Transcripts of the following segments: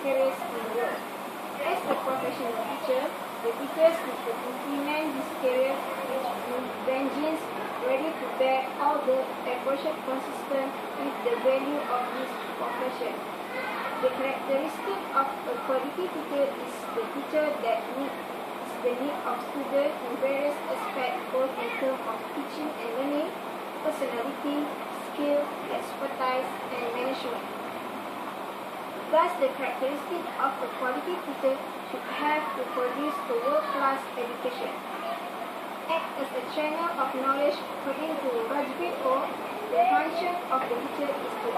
careers in work. As a professional teacher, the teachers need to implement this career with vengeance, ready to bear all the efforts consistent with the value of this profession. The characteristic of a quality teacher is the teacher that meets the need of students in various aspects, both in terms of teaching and learning, personality, skill, expertise, and management. Thus, the characteristic of a quality teacher should have to produce a world-class education. Act as a channel of knowledge. According to Rajbir Kaur, the function of the teacher is to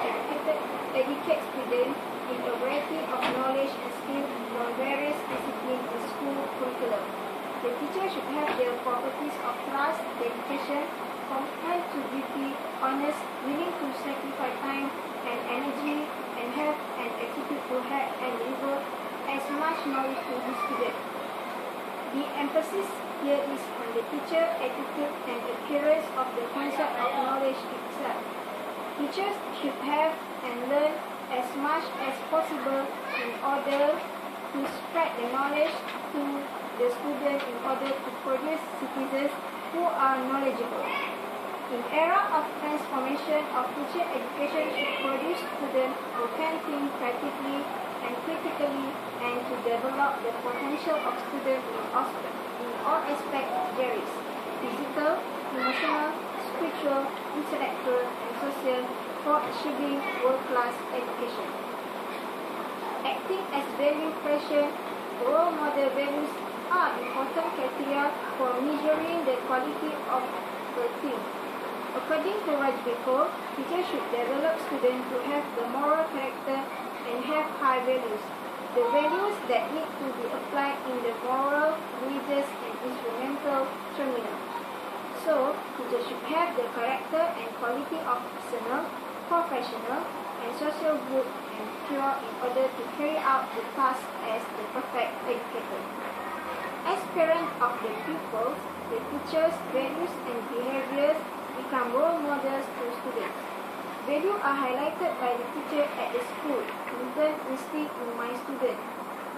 educate students in a variety of knowledge and skills from various disciplines in school curriculum. The teacher should have the qualities of trust, dedication, commitment to duty, honest, willing to sacrifice time and energy, and have an attitude to help and deliver as much knowledge to his students. The emphasis here is on the teacher attitude and adherence of the concept of knowledge itself. Teachers should have and learn as much as possible in order to spread the knowledge to the students in order to produce citizens who are knowledgeable. In era of transformation of teacher education should produce students who can think critically and critically and to develop the potential of students in all aspects there is physical, emotional, spiritual, intellectual, and social for achieving world-class education. Acting as value creation, role model values are important criteria for measuring the quality of a team. According to Rajbir Kaur, teachers should develop students to have the moral character and have high values. The values that need to be applied in the moral, religious, and instrumental terminal. So, teachers should have the character and quality of personal, professional, and social good and pure in order to carry out the task as the perfect educator. As parents of the pupils, the teachers' values and behaviors become role models to students. Values are highlighted by the teacher at the school, in turn instilled in my students.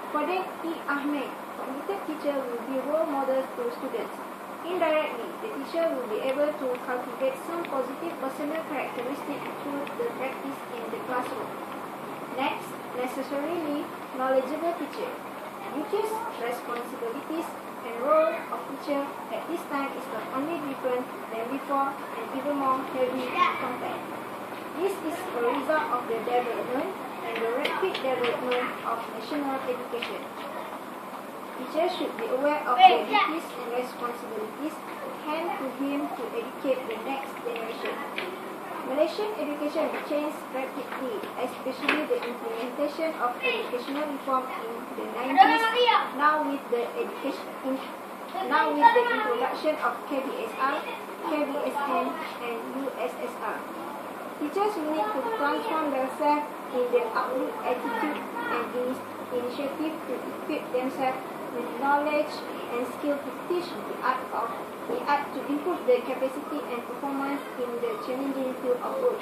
According to E. Ahmed, committed teacher will be role models to students. Indirectly, the teacher will be able to cultivate some positive personal characteristics through the practice in the classroom. Next, necessarily knowledgeable teacher. Duties, responsibilities, and role of teacher at this time is not only different than before and even more heavy content. This is a result of the development and the rapid development of national education. Teachers should be aware of their duties and responsibilities hand to him to educate the next generation. Malaysian education changed rapidly, especially the implementation of educational reform in the 90s. Now with the introduction of KBSR, KBSN, and USSR. Teachers will need to transform themselves in their outlook, attitude, and initiative to equip themselves with knowledge and skill to teach the art to improve the capacity and performance in the challenging field of work.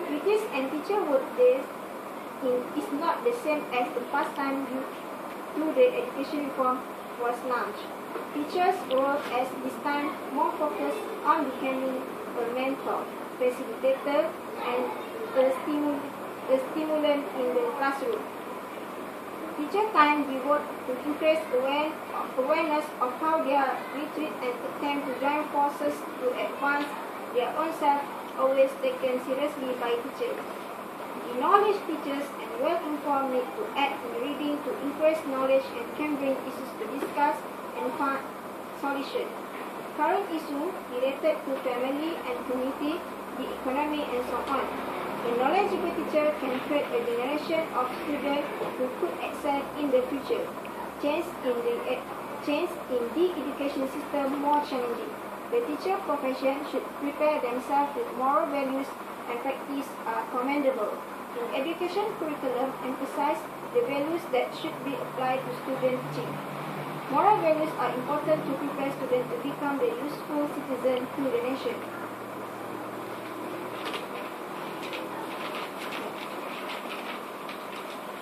Duties and teacher work days is not the same as the past time due the education reform was launched. Teachers' role at this time more focused on becoming a mentor, facilitator, and a stimulant in the classroom. Teacher time devoted to increase awareness of how they are retreat and attempt to join forces to advance their own self, always taken seriously by teachers. The knowledge teachers and well-informed need to add in reading to increase knowledge and can bring issues to discuss and find solutions. Current issues related to family and community, the economy, and so on. A knowledgeable teacher can create a generation of students who could excel in the future. Change in the education system more challenging. The teacher profession should prepare themselves with moral values and practice are commendable. In education curriculum, emphasize the values that should be applied to student teaching. Moral values are important to prepare students to become the useful citizen to the nation.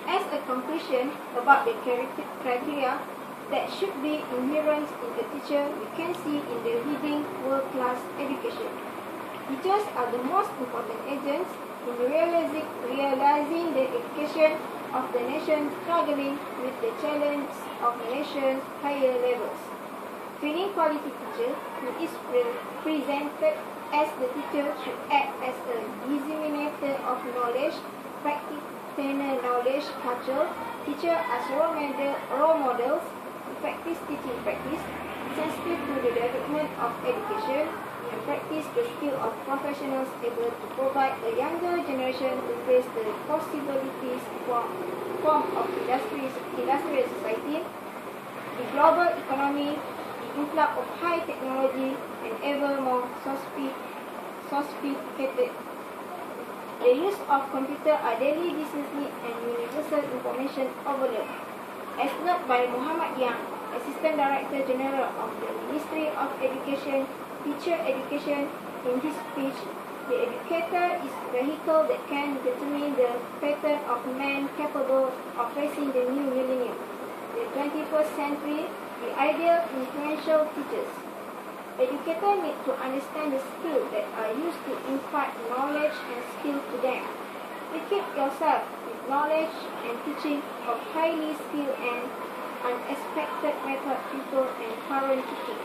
As a conclusion about the criteria that should be inherent in a teacher we can see in the heading world-class education. Teachers are the most important agents in realizing the education of the nation struggling with the challenge of the nation's higher levels. Training quality teacher, who is presented as the teacher, should act as a disseminator of knowledge, practitioner knowledge culture, teacher as role models, practice teaching practice, sensitive to the development of education, and practice the skill of professionals able to provide a younger generation to face the possibilities form of industrial society, the global economy, the influx of high technology, and ever more sophisticated. The use of computer are daily business need and universal information overload. As noted by Muhammad Yang, Assistant Director General of the Ministry of Education, Teacher Education, in his speech, the educator is a vehicle that can determine the pattern of man capable of facing the new millennium, the 21st century, the ideal influential teachers. Educators need to understand the skills that are used to impart knowledge and skill to them. Equip yourself with knowledge and teaching of highly skilled and unexpected method people and current teaching.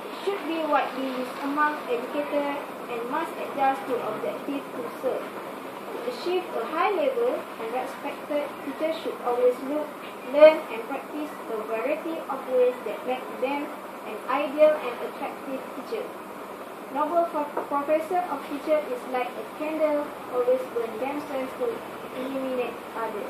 It should be widely used among educators and must adjust to objective to serve. To achieve a high level and respected, teachers should always learn and practice a variety of ways that make them an ideal and attractive teacher. Noble professor of teacher is like a candle, always burn themselves to illuminate others.